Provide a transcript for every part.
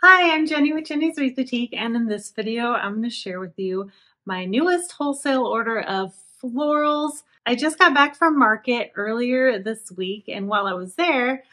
Hi, I'm Jenny with Jenny's Wreath Boutique, and in this video, I'm going to share with you my newest wholesale order of florals. I just got back from market earlier this week, and while I was there,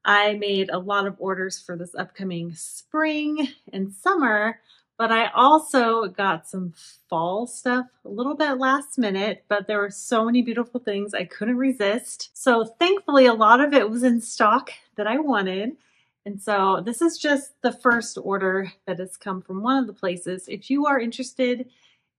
I made a lot of orders for this upcoming spring and summer, but I also got some fall stuff a little bit last minute, but there were so many beautiful things I couldn't resist. So thankfully, a lot of it was in stock that I wanted. And so this is just the first order that has come from one of the places. If you are interested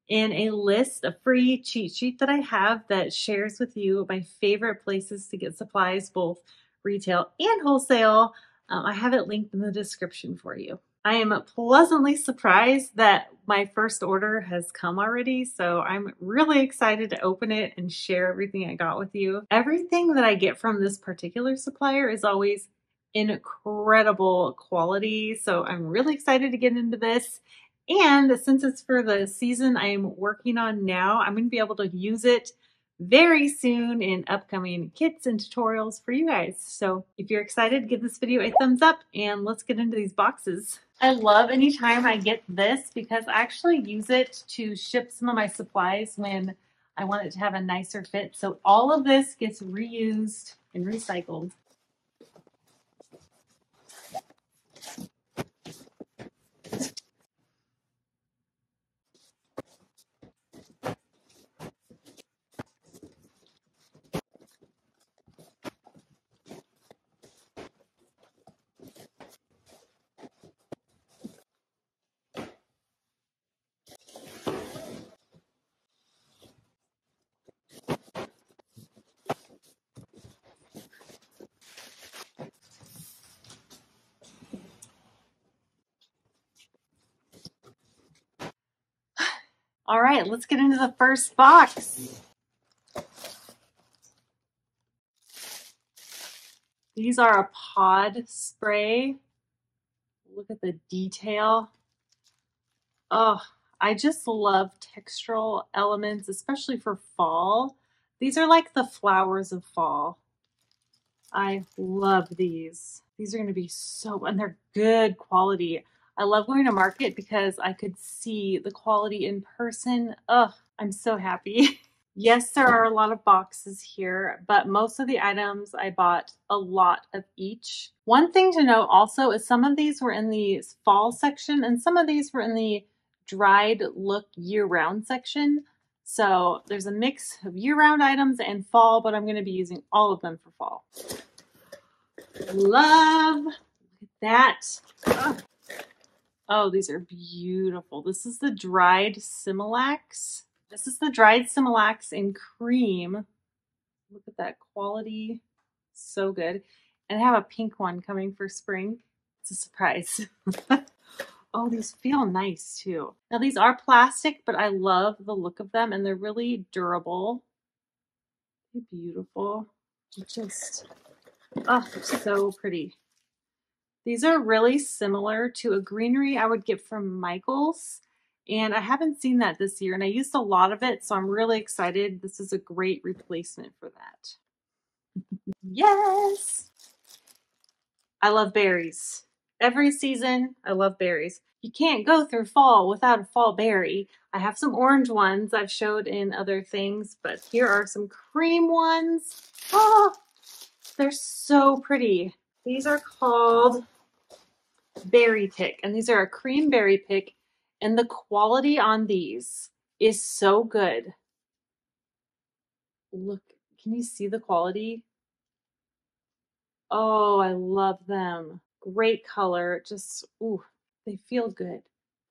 in a list, a free cheat sheet that I have that shares with you my favorite places to get supplies, both retail and wholesale, I have it linked in the description for you. I am pleasantly surprised that my first order has come already, so I'm really excited to open it and share everything I got with you. Everything that I get from this particular supplier is always incredible quality, so I'm really excited to get into this. And since it's for the season I'm working on now, I'm going to be able to use it very soon in upcoming kits and tutorials for you guys. So if you're excited, give this video a thumbs up and let's get into these boxes. I love anytime I get this because I actually use it to ship some of my supplies when I want it to have a nicer fit. So all of this gets reused and recycled. All right, let's get into the first box. These are a pod spray. Look at the detail. Oh, I just love textural elements, especially for fall. These are like the flowers of fall. I love these. These are going to be and they're good quality. I love going to market because I could see the quality in person. Ugh, I'm so happy. Yes, there are a lot of boxes here, but most of the items I bought a lot of each. One thing to note also is some of these were in the fall section and some of these were in the dried look year-round section. So there's a mix of year-round items and fall, but I'm going to be using all of them for fall. Love that. Oh, these are beautiful. This is the dried Similax. This is the dried Similax in cream. Look at that quality. So good. And I have a pink one coming for spring. It's a surprise. Oh, these feel nice too. Now these are plastic, but I love the look of them and they're really durable. They're beautiful. Just, oh, they're so pretty. These are really similar to a greenery I would get from Michael's. And I haven't seen that this year, and I used a lot of it, so I'm really excited. This is a great replacement for that. Yes! I love berries. Every season, I love berries. You can't go through fall without a fall berry. I have some orange ones I've showed in other things, but here are some cream ones. Oh, they're so pretty. These are called Berry Pick, and these are a cream berry pick. And the quality on these is so good. Look, can you see the quality? Oh, I love them. Great color. Just, ooh, they feel good.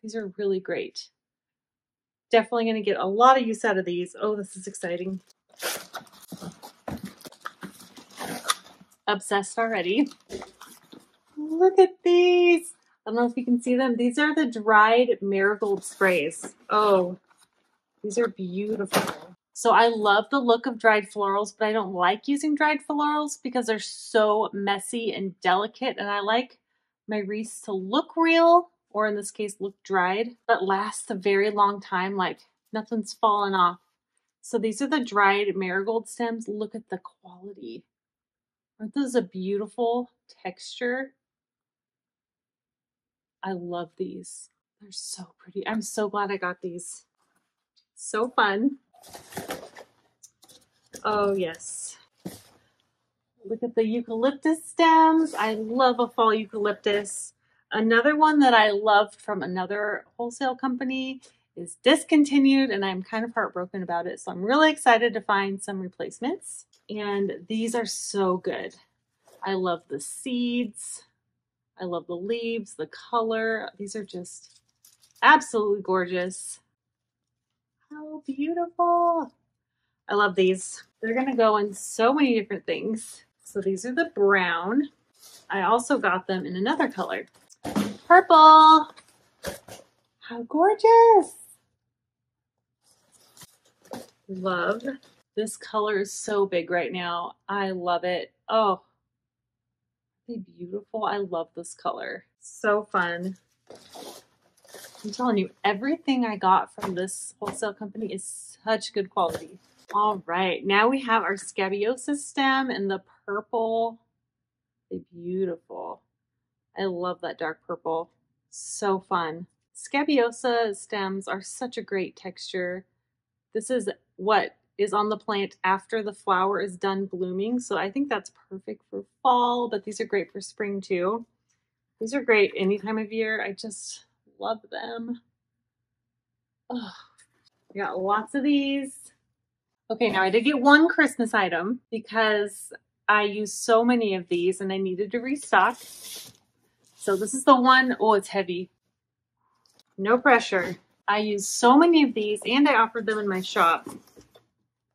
These are really great. Definitely going to get a lot of use out of these. Oh, this is exciting. Obsessed already. Look at these. I don't know if you can see them. These are the dried marigold sprays. Oh, these are beautiful. So I love the look of dried florals, but I don't like using dried florals because they're so messy and delicate. And I like my wreaths to look real, or in this case, look dried, but last a very long time, like nothing's fallen off. So these are the dried marigold stems. Look at the quality. Aren't those a beautiful texture? I love these. They're so pretty. I'm so glad I got these. So fun. Oh yes. Look at the eucalyptus stems. I love a fall eucalyptus. Another one that I loved from another wholesale company is discontinued, and I'm kind of heartbroken about it. So I'm really excited to find some replacements. And these are so good. I love the seeds. I love the leaves, the color. These are just absolutely gorgeous. How beautiful. I love these. They're gonna go in so many different things. So these are the brown. I also got them in another color. Purple. How gorgeous. Love. This color is so big right now. I love it. Oh, they're beautiful. I love this color. So fun. I'm telling you, everything I got from this wholesale company is such good quality. All right, now we have our scabiosa stem in the purple. They're beautiful. I love that dark purple. So fun. Scabiosa stems are such a great texture. This is what is on the plant after the flower is done blooming. So I think that's perfect for fall, but these are great for spring too. These are great any time of year. I just love them. Oh, I got lots of these. Okay, now I did get one Christmas item because I used so many of these and I needed to restock. So this is the one, oh, it's heavy. No pressure. I used so many of these and I offered them in my shop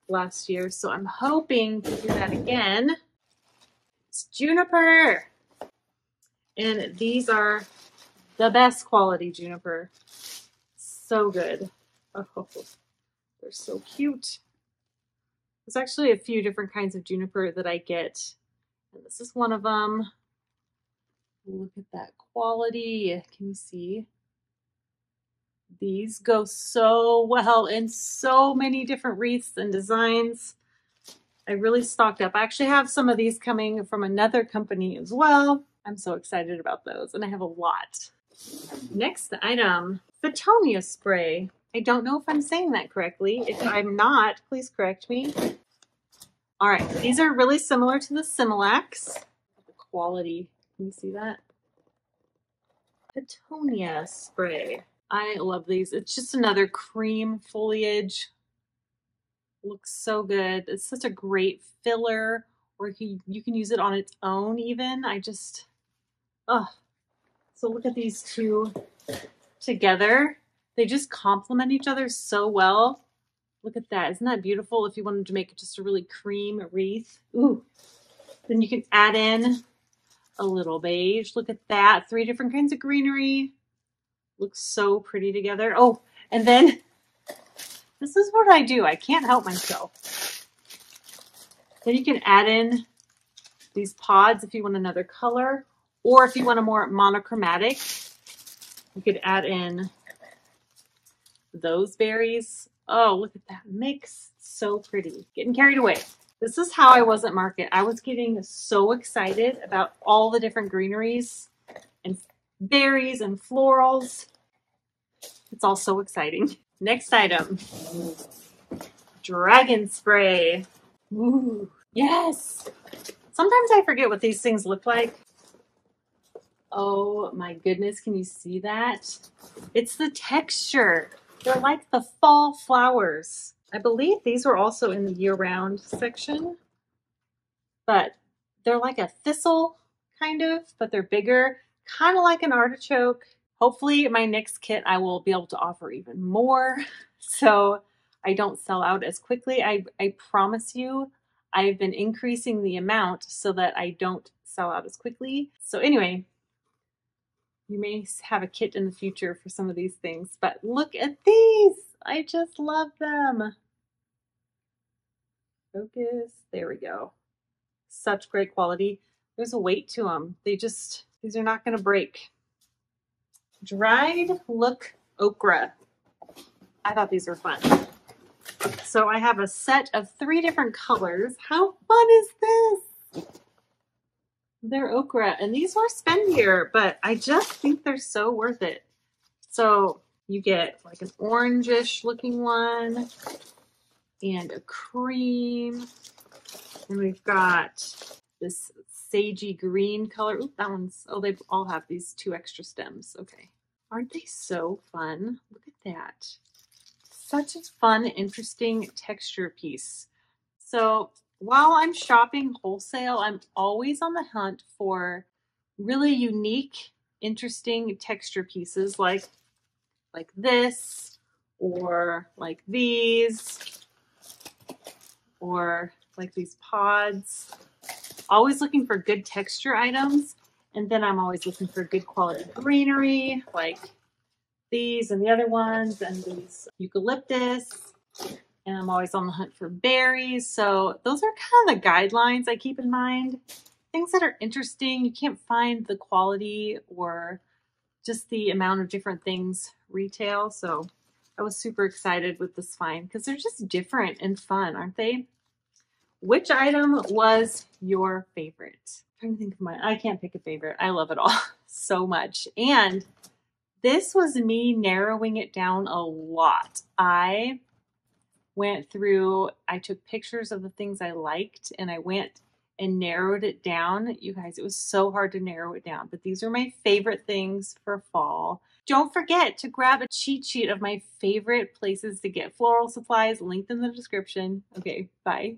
last year. So I'm hoping to do that again. It's juniper. And these are the best quality juniper. So good. Oh, they're so cute. There's actually a few different kinds of juniper that I get. And this is one of them. Look at that quality. Can you see? These go so well in so many different wreaths and designs. I really stocked up. I actually have some of these coming from another company as well. I'm so excited about those, and I have a lot. Next item, Fittonia spray. I don't know if I'm saying that correctly. If I'm not, please correct me. All right, these are really similar to the Similax. The quality, can you see that? Fittonia spray. I love these. It's just another cream foliage. Looks so good. It's such a great filler, or you can use it on its own even. Oh. So look at these two together. They just complement each other so well. Look at that. Isn't that beautiful? If you wanted to make just a really cream wreath. Ooh. Then you can add in a little beige. Look at that. 3 different kinds of greenery. Looks so pretty together. Oh, and then this is what I do. I can't help myself. Then you can add in these pods if you want another color, or if you want a more monochromatic, you could add in those berries. Oh, look at that mix. So pretty. Getting carried away. This is how I was at market. I was getting so excited about all the different greeneries and berries and florals. It's all so exciting. Next item, dragon spray. Ooh, yes. Sometimes I forget what these things look like. Oh my goodness, can you see that? It's the texture. They're like the fall flowers. I believe these were also in the year-round section, but they're like a thistle kind of, but they're bigger, kind of like an artichoke. Hopefully my next kit I will be able to offer even more so I don't sell out as quickly. I promise you I've been increasing the amount so that I don't sell out as quickly. So anyway, you may have a kit in the future for some of these things, but look at these. I just love them. Focus. There we go. Such great quality. There's a weight to them. These are not going to break. Dried look okra. I thought these were fun. So I have a set of 3 different colors. How fun is this? They're okra, and these were spendier, but I just think they're so worth it. So you get like an orangish looking one and a cream. And we've got this sagey green color. Ooh, that one's, oh, they all have these 2 extra stems. Okay. Aren't they so fun? Look at that. Such a fun, interesting texture piece. So while I'm shopping wholesale, I'm always on the hunt for really unique, interesting texture pieces like this, or like these, or like these pods. Always looking for good texture items. And then I'm always looking for good quality greenery, like these and the other ones, and these eucalyptus. And I'm always on the hunt for berries. So those are kind of the guidelines I keep in mind. Things that are interesting. You can't find the quality or just the amount of different things retail. So I was super excited with this find because they're just different and fun, aren't they? Which item was your favorite? I'm trying to think of mine. I can't pick a favorite. I love it all so much. And this was me narrowing it down a lot. I went through, I took pictures of the things I liked, and I went and narrowed it down. You guys, it was so hard to narrow it down, but these are my favorite things for fall. Don't forget to grab a cheat sheet of my favorite places to get floral supplies, linked in the description. Okay, bye.